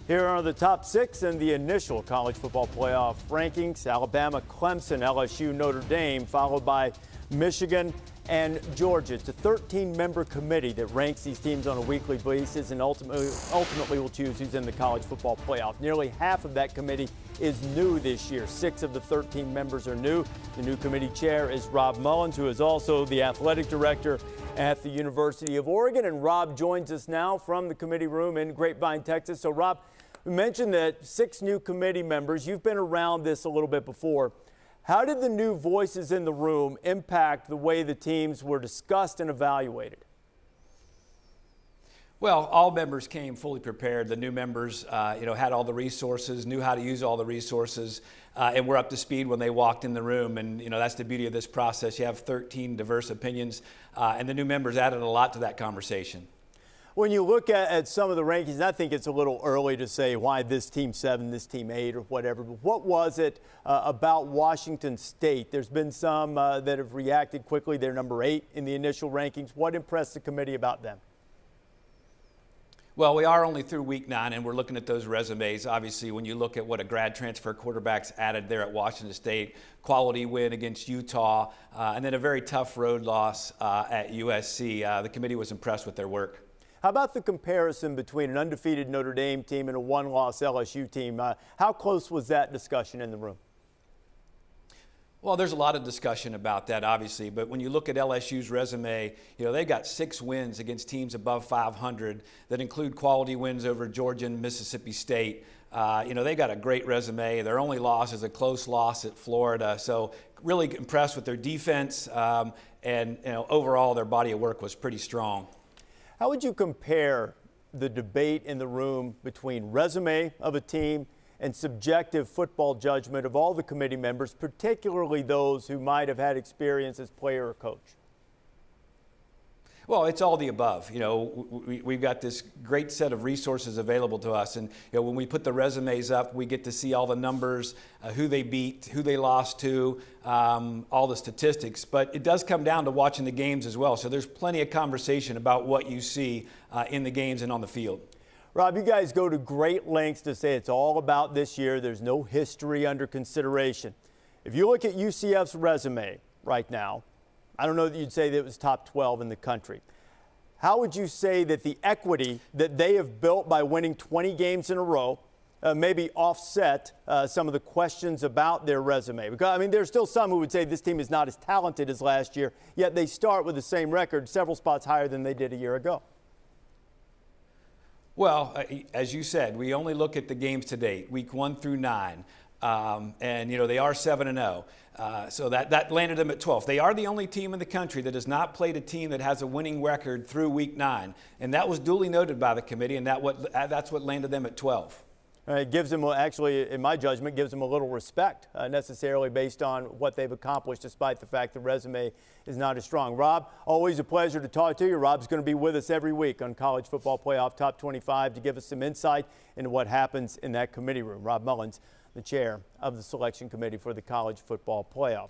Here are the top six in the initial college football playoff rankings. Alabama, Clemson, LSU, Notre Dame, followed by Michigan and Georgia. It's a 13-member committee that ranks these teams on a weekly basis and ultimately will choose who's in the college football playoff. Nearly half of that committee is new this year. 6 of the 13 members are new. The new committee chair is Rob Mullens, who is also the athletic director at the University of Oregon. And Rob joins us now from the committee room in Grapevine, Texas. So, Rob, we mentioned that 6 new committee members. You've been around this a little bit before. How did the new voices in the room impact the way the teams were discussed and evaluated? Well, all members came fully prepared. The new members, had all the resources, knew how to use all the resources, and were up to speed when they walked in the room. And, that's the beauty of this process. You have 13 diverse opinions, and the new members added a lot to that conversation. When you look at some of the rankings, I think it's a little early to say why this team 7, this team 8, or whatever. But what was it about Washington State? There's been some that have reacted quickly. They're number 8 in the initial rankings. What impressed the committee about them? Well, we are only through week 9, and we're looking at those resumes. Obviously, when you look at what a grad transfer quarterback's added there at Washington State, quality win against Utah, and then a very tough road loss at USC, the committee was impressed with their work. How about the comparison between an undefeated Notre Dame team and a one-loss LSU team? How close was that discussion in the room? Well, there's a lot of discussion about that, obviously, but when you look at LSU's resume, they've got 6 wins against teams above 500 that include quality wins over Georgia and Mississippi State. They got a great resume. Their only loss is a close loss at Florida. So really impressed with their defense, and overall their body of work was pretty strong. How would you compare the debate in the room between resume of a team and subjective football judgment of all the committee members, particularly those who might have had experience as player or coach? Well, it's all the above. We've got this great set of resources available to us. And, when we put the resumes up, we get to see all the numbers, who they beat, who they lost to, all the statistics. But it does come down to watching the games as well. So there's plenty of conversation about what you see in the games and on the field. Rob, you guys go to great lengths to say it's all about this year. There's no history under consideration. If you look at UCF's resume right now, I don't know that you'd say that it was top 12 in the country. How would you say that the equity that they have built by winning 20 games in a row maybe offset some of the questions about their resume? Because, there's still some who would say this team is not as talented as last year, yet they start with the same record, several spots higher than they did a year ago. Well, as you said, we only look at the games to date, week 1 through 9. And they are 7-0. So that landed them at 12th. They are the only team in the country that has not played a team that has a winning record through week 9. And that was duly noted by the committee, and that's what landed them at 12. It gives them, actually, in my judgment, gives them a little respect, necessarily based on what they've accomplished, despite the fact the resume is not as strong. Rob, always a pleasure to talk to you. Rob's going to be with us every week on College Football Playoff Top 25 to give us some insight into what happens in that committee room. Rob Mullens, the chair of the selection committee for the College Football Playoff.